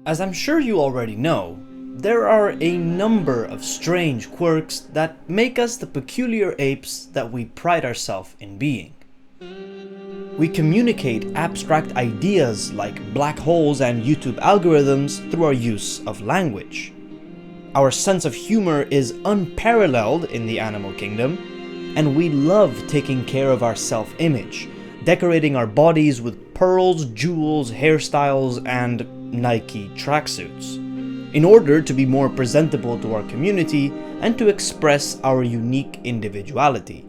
As I'm sure you already know, there are a number of strange quirks that make us the peculiar apes that we pride ourselves in being. We communicate abstract ideas like black holes and YouTube algorithms through our use of language. Our sense of humor is unparalleled in the animal kingdom, and we love taking care of our self-image, decorating our bodies with pearls, jewels, hairstyles, and Nike tracksuits, in order to be more presentable to our community and to express our unique individuality.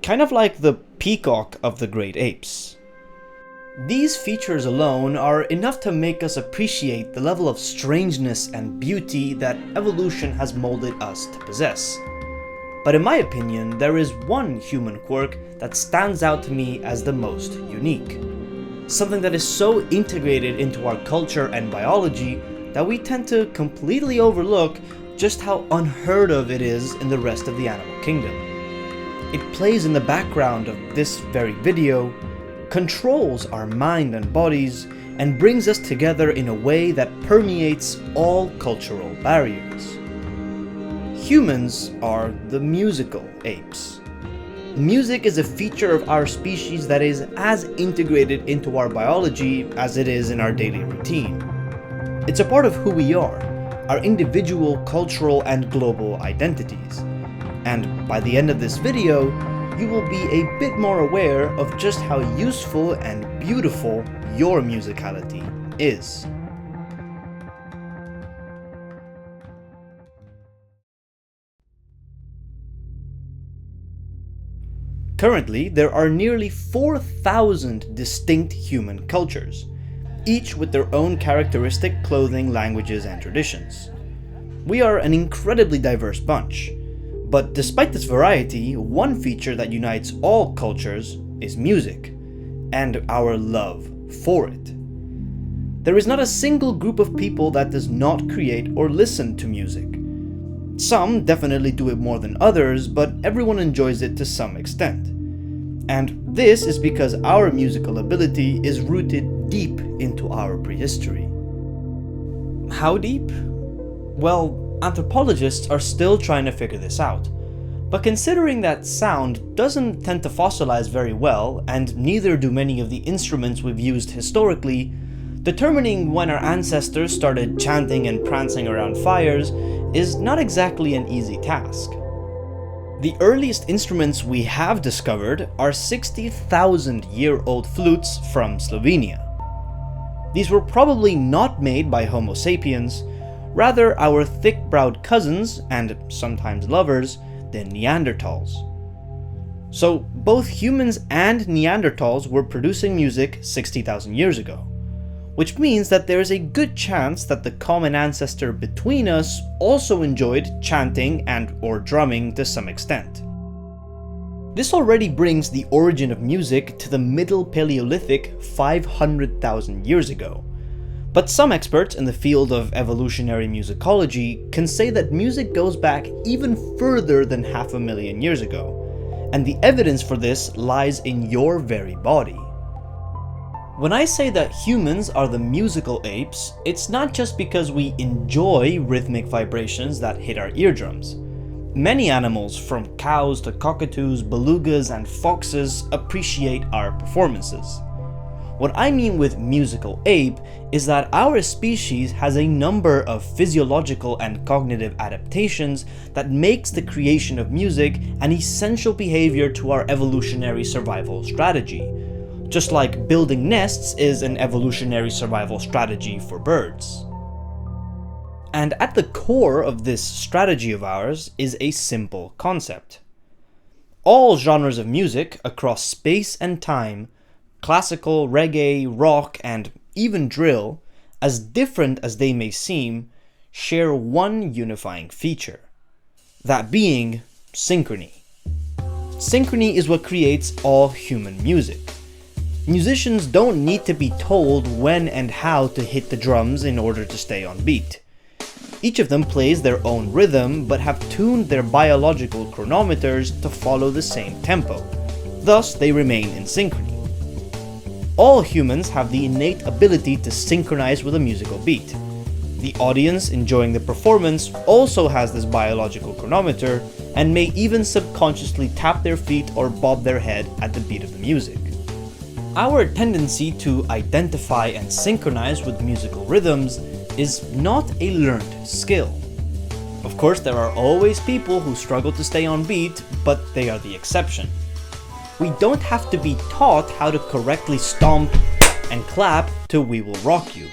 Kind of like the peacock of the great apes. These features alone are enough to make us appreciate the level of strangeness and beauty that evolution has molded us to possess. But in my opinion, there is one human quirk that stands out to me as the most unique. Something that is so integrated into our culture and biology that we tend to completely overlook just how unheard of it is in the rest of the animal kingdom. It plays in the background of this very video, controls our mind and bodies, and brings us together in a way that permeates all cultural barriers. Humans are the musical apes. Music is a feature of our species that is as integrated into our biology as it is in our daily routine. It's a part of who we are, our individual, cultural, and global identities. And by the end of this video, you will be a bit more aware of just how useful and beautiful your musicality is. Currently, there are nearly 4,000 distinct human cultures, each with their own characteristic clothing, languages, and traditions. We are an incredibly diverse bunch, but despite this variety, one feature that unites all cultures is music, and our love for it. There is not a single group of people that does not create or listen to music. Some definitely do it more than others, but everyone enjoys it to some extent. And this is because our musical ability is rooted deep into our prehistory. How deep? Well, anthropologists are still trying to figure this out. But considering that sound doesn't tend to fossilize very well, and neither do many of the instruments we've used historically, determining when our ancestors started chanting and prancing around fires is not exactly an easy task. The earliest instruments we have discovered are 60,000-year-old flutes from Slovenia. These were probably not made by Homo sapiens, rather our thick-browed cousins, and sometimes lovers, the Neanderthals. So both humans and Neanderthals were producing music 60,000 years ago, which means that there is a good chance that the common ancestor between us also enjoyed chanting and/or drumming to some extent. This already brings the origin of music to the Middle Paleolithic 500,000 years ago. But some experts in the field of evolutionary musicology can say that music goes back even further than 500,000 years ago, and the evidence for this lies in your very body. When I say that humans are the musical apes, it's not just because we enjoy rhythmic vibrations that hit our eardrums. Many animals, from cows to cockatoos, belugas, and foxes, appreciate our performances. What I mean with musical ape is that our species has a number of physiological and cognitive adaptations that makes the creation of music an essential behavior to our evolutionary survival strategy. Just like building nests is an evolutionary survival strategy for birds. And at the core of this strategy of ours is a simple concept. All genres of music across space and time, classical, reggae, rock, and even drill, as different as they may seem, share one unifying feature. That being synchrony. Synchrony is what creates all human music. Musicians don't need to be told when and how to hit the drums in order to stay on beat. Each of them plays their own rhythm, but have tuned their biological chronometers to follow the same tempo. Thus, they remain in synchrony. All humans have the innate ability to synchronize with a musical beat, The audience enjoying the performance also has this biological chronometer and may even subconsciously tap their feet or bob their head at the beat of the music. Our tendency to identify and synchronize with musical rhythms is not a learned skill. Of course, there are always people who struggle to stay on beat, but they are the exception. We don't have to be taught how to correctly stomp and clap to "We Will Rock You."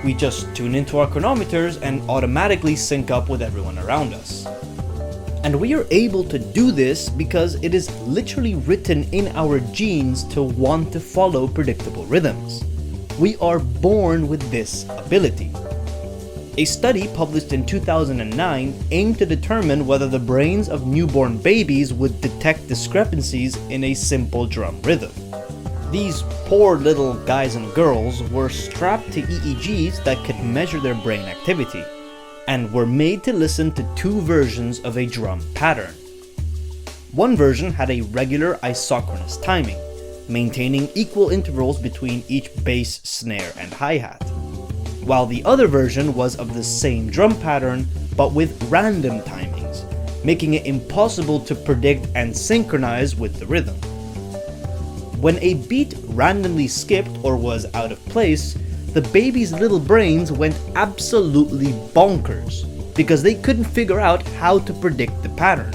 We just tune into our chronometers and automatically sync up with everyone around us. And we are able to do this because it is literally written in our genes to want to follow predictable rhythms. We are born with this ability. A study published in 2009 aimed to determine whether the brains of newborn babies would detect discrepancies in a simple drum rhythm. These poor little guys and girls were strapped to EEGs that could measure their brain activity, and were made to listen to two versions of a drum pattern. One version had a regular isochronous timing, maintaining equal intervals between each bass, snare, and hi-hat, while the other version was of the same drum pattern but with random timings, making it impossible to predict and synchronize with the rhythm. When a beat randomly skipped or was out of place, the baby's little brains went absolutely bonkers because they couldn't figure out how to predict the pattern.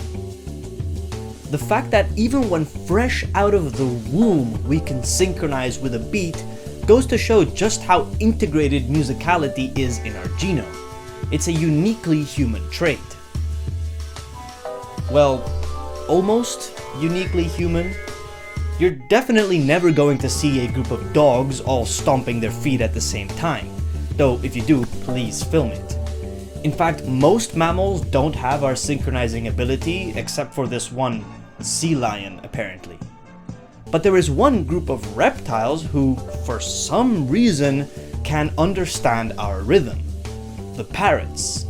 The fact that even when fresh out of the womb we can synchronize with a beat goes to show just how integrated musicality is in our genome. It's a uniquely human trait. Well, almost uniquely human. You're definitely never going to see a group of dogs all stomping their feet at the same time, though if you do, please film it. In fact, most mammals don't have our synchronizing ability except for this one sea lion, apparently. But there is one group of reptiles who, for some reason, can understand our rhythm: the parrots.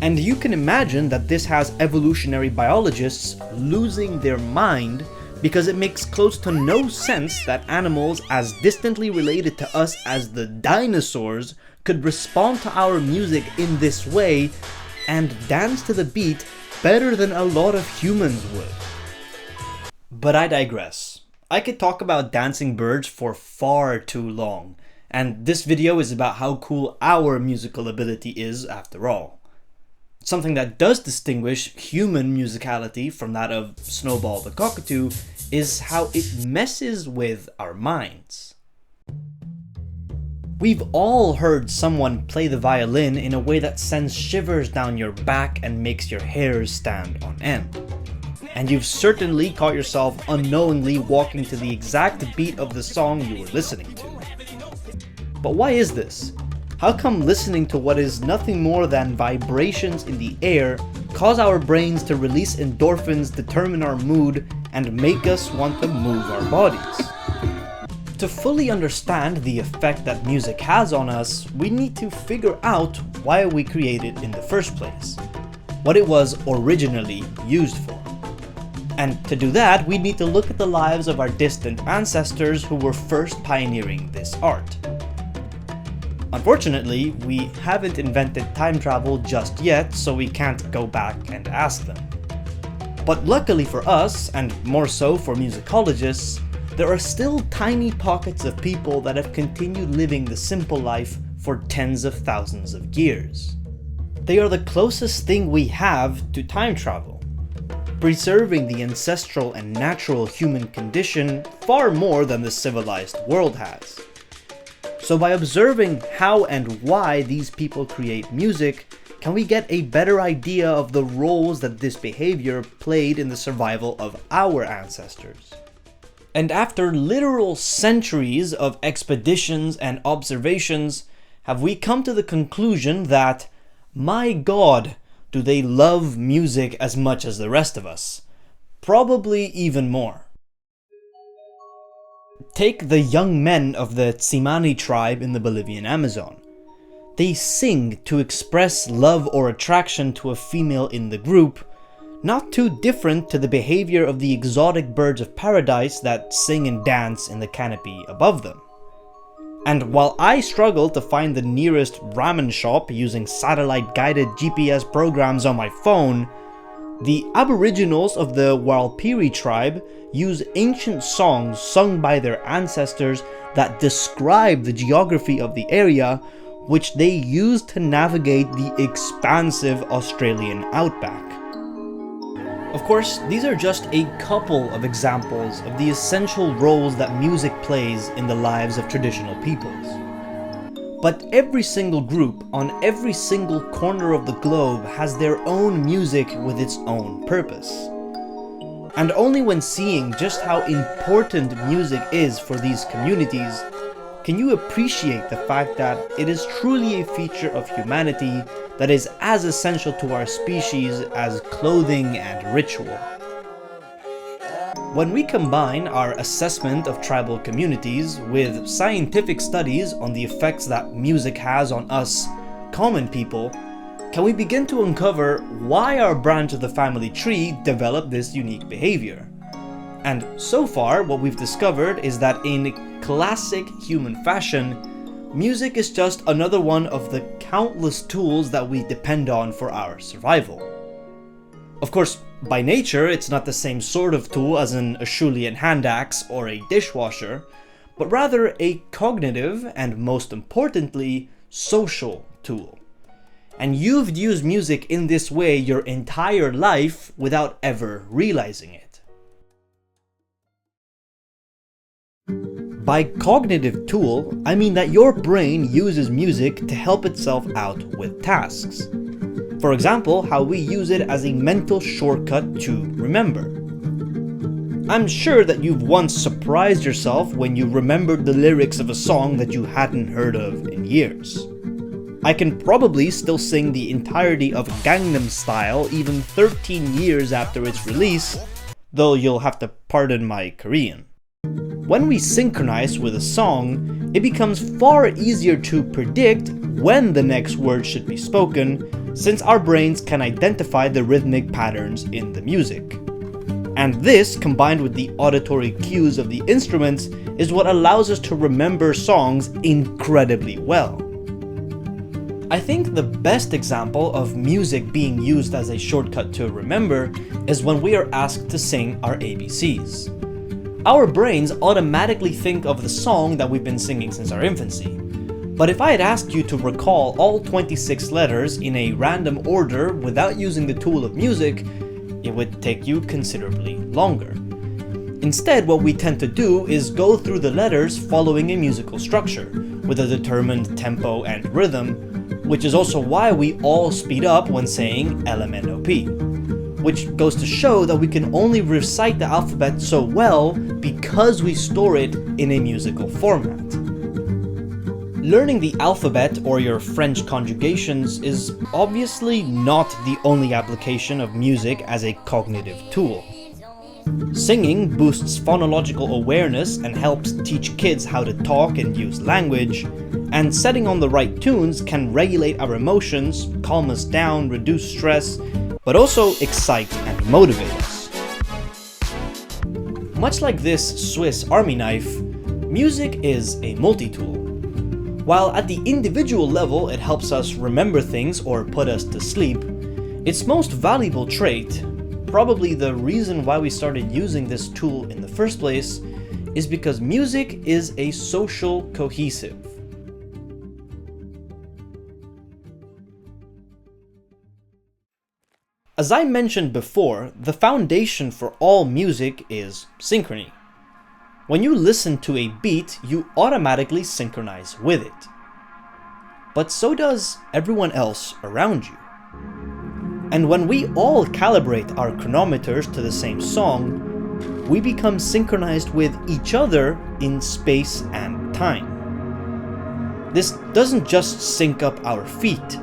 And you can imagine that this has evolutionary biologists losing their mind, because it makes close to no sense that animals as distantly related to us as the dinosaurs could respond to our music in this way and dance to the beat better than a lot of humans would. But I digress. I could talk about dancing birds for far too long, and this video is about how cool our musical ability is after all. Something that does distinguish human musicality from that of Snowball the cockatoo is how it messes with our minds. We've all heard someone play the violin in a way that sends shivers down your back and makes your hairs stand on end. And you've certainly caught yourself unknowingly walking to the exact beat of the song you were listening to. But why is this? How come listening to what is nothing more than vibrations in the air cause our brains to release endorphins, determine our mood, and make us want to move our bodies? To fully understand the effect that music has on us, we need to figure out why we created it in the first place, what it was originally used for. And to do that, we need to look at the lives of our distant ancestors who were first pioneering this art. Unfortunately, we haven't invented time travel just yet, so we can't go back and ask them. But luckily for us, and more so for musicologists, there are still tiny pockets of people that have continued living the simple life for tens of thousands of years. They are the closest thing we have to time travel, preserving the ancestral and natural human condition far more than the civilized world has. So by observing how and why these people create music, can we get a better idea of the roles that this behavior played in the survival of our ancestors? And after literal centuries of expeditions and observations, have we come to the conclusion that, my God, do they love music as much as the rest of us? Probably even more. Take the young men of the Tsimane tribe in the Bolivian Amazon. They sing to express love or attraction to a female in the group, not too different to the behavior of the exotic birds of paradise that sing and dance in the canopy above them. And while I struggle to find the nearest ramen shop using satellite-guided GPS programs on my phone, the Aboriginals of the Warlpiri tribe use ancient songs sung by their ancestors that describe the geography of the area, which they use to navigate the expansive Australian outback. Of course, these are just a couple of examples of the essential roles that music plays in the lives of traditional peoples. But every single group on every single corner of the globe has their own music with its own purpose. And only when seeing just how important music is for these communities can you appreciate the fact that it is truly a feature of humanity that is as essential to our species as clothing and ritual. When we combine our assessment of tribal communities with scientific studies on the effects that music has on us, common people, can we begin to uncover why our branch of the family tree developed this unique behavior? And so far, what we've discovered is that in classic human fashion, music is just another one of the countless tools that we depend on for our survival. Of course, by nature, it's not the same sort of tool as an Acheulean hand axe or a dishwasher, but rather a cognitive and, most importantly, social tool. And you've used music in this way your entire life without ever realizing it. By cognitive tool, I mean that your brain uses music to help itself out with tasks. For example, how we use it as a mental shortcut to remember. I'm sure that you've once surprised yourself when you remembered the lyrics of a song that you hadn't heard of in years. I can probably still sing the entirety of Gangnam Style even 13 years after its release, though you'll have to pardon my Korean. When we synchronize with a song, it becomes far easier to predict when the next word should be spoken, since our brains can identify the rhythmic patterns in the music. And this, combined with the auditory cues of the instruments, is what allows us to remember songs incredibly well. I think the best example of music being used as a shortcut to remember is when we are asked to sing our ABCs. Our brains automatically think of the song that we've been singing since our infancy. But if I had asked you to recall all 26 letters in a random order without using the tool of music, it would take you considerably longer. Instead, what we tend to do is go through the letters following a musical structure, with a determined tempo and rhythm, which is also why we all speed up when saying LMNOP. Which goes to show that we can only recite the alphabet so well because we store it in a musical format. Learning the alphabet or your French conjugations is obviously not the only application of music as a cognitive tool. Singing boosts phonological awareness and helps teach kids how to talk and use language, and setting on the right tunes can regulate our emotions, calm us down, reduce stress, but also excite and motivate us. Much like this Swiss Army knife, music is a multi-tool. While at the individual level it helps us remember things or put us to sleep, its most valuable trait, probably the reason why we started using this tool in the first place, is because music is a social cohesive. As I mentioned before, the foundation for all music is synchrony. When you listen to a beat, you automatically synchronize with it. But so does everyone else around you. And when we all calibrate our chronometers to the same song, we become synchronized with each other in space and time. This doesn't just sync up our feet,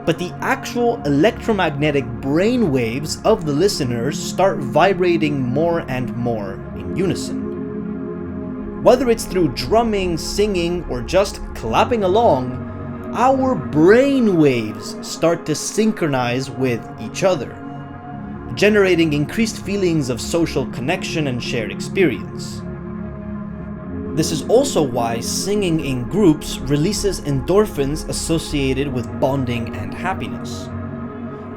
but the actual electromagnetic brain waves of the listeners start vibrating more and more in unison. Whether it's through drumming, singing, or just clapping along, our brain waves start to synchronize with each other, generating increased feelings of social connection and shared experience. This is also why singing in groups releases endorphins associated with bonding and happiness.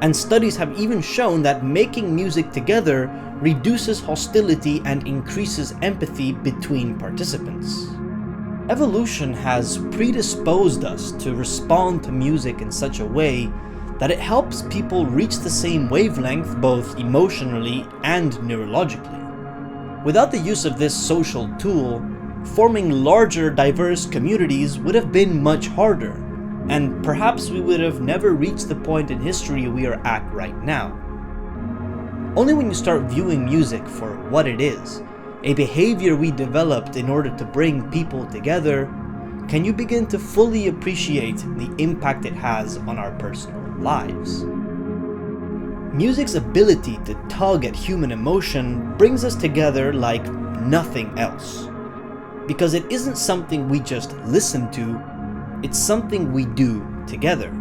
And studies have even shown that making music together reduces hostility and increases empathy between participants. Evolution has predisposed us to respond to music in such a way that it helps people reach the same wavelength both emotionally and neurologically. Without the use of this social tool, forming larger, diverse communities would have been much harder, and perhaps we would have never reached the point in history we are at right now. Only when you start viewing music for what it is, a behavior we developed in order to bring people together, can you begin to fully appreciate the impact it has on our personal lives. Music's ability to tug at human emotion brings us together like nothing else. Because it isn't something we just listen to, it's something we do together.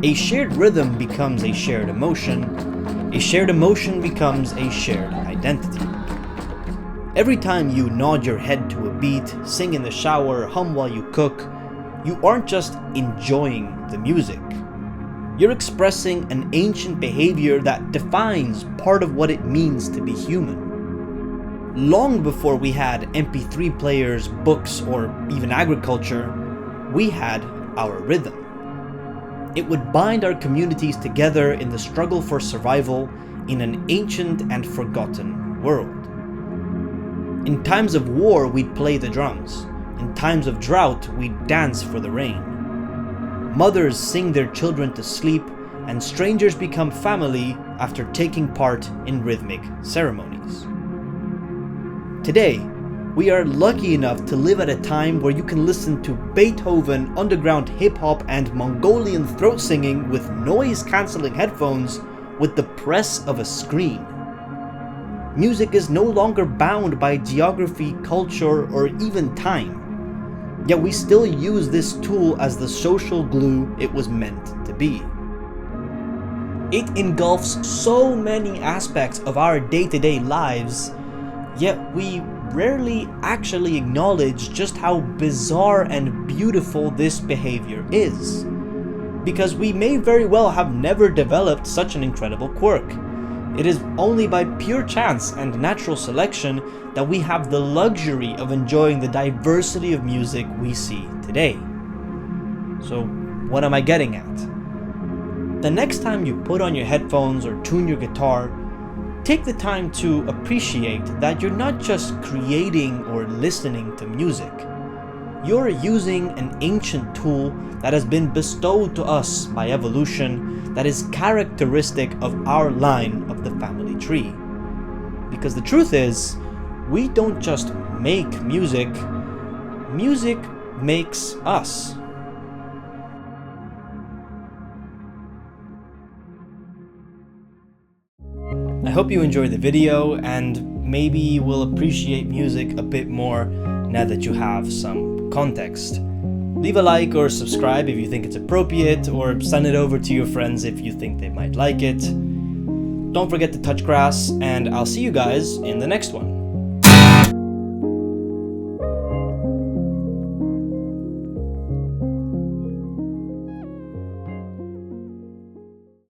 A shared rhythm becomes a shared emotion becomes a shared identity. Every time you nod your head to a beat, sing in the shower, hum while you cook, you aren't just enjoying the music. You're expressing an ancient behavior that defines part of what it means to be human. Long before we had MP3 players, books, or even agriculture, we had our rhythm. It would bind our communities together in the struggle for survival in an ancient and forgotten world. In times of war, we'd play the drums. In times of drought, we'd dance for the rain. Mothers sing their children to sleep, and strangers become family after taking part in rhythmic ceremonies. Today, we are lucky enough to live at a time where you can listen to Beethoven, underground hip-hop, and Mongolian throat singing with noise-cancelling headphones with the press of a screen. Music is no longer bound by geography, culture, or even time. Yet we still use this tool as the social glue it was meant to be. It engulfs so many aspects of our day-to-day lives, yet we rarely actually acknowledge just how bizarre and beautiful this behavior is. Because we may very well have never developed such an incredible quirk. It is only by pure chance and natural selection that we have the luxury of enjoying the diversity of music we see today. So, what am I getting at? The next time you put on your headphones or tune your guitar, take the time to appreciate that you're not just creating or listening to music. You're using an ancient tool that has been bestowed to us by evolution that is characteristic of our line of the family tree. Because the truth is, we don't just make music, music makes us. I hope you enjoyed the video and maybe will appreciate music a bit more now that you have some context. Leave a like or subscribe if you think it's appropriate, or send it over to your friends if you think they might like it. Don't forget to touch grass, and I'll see you guys in the next one.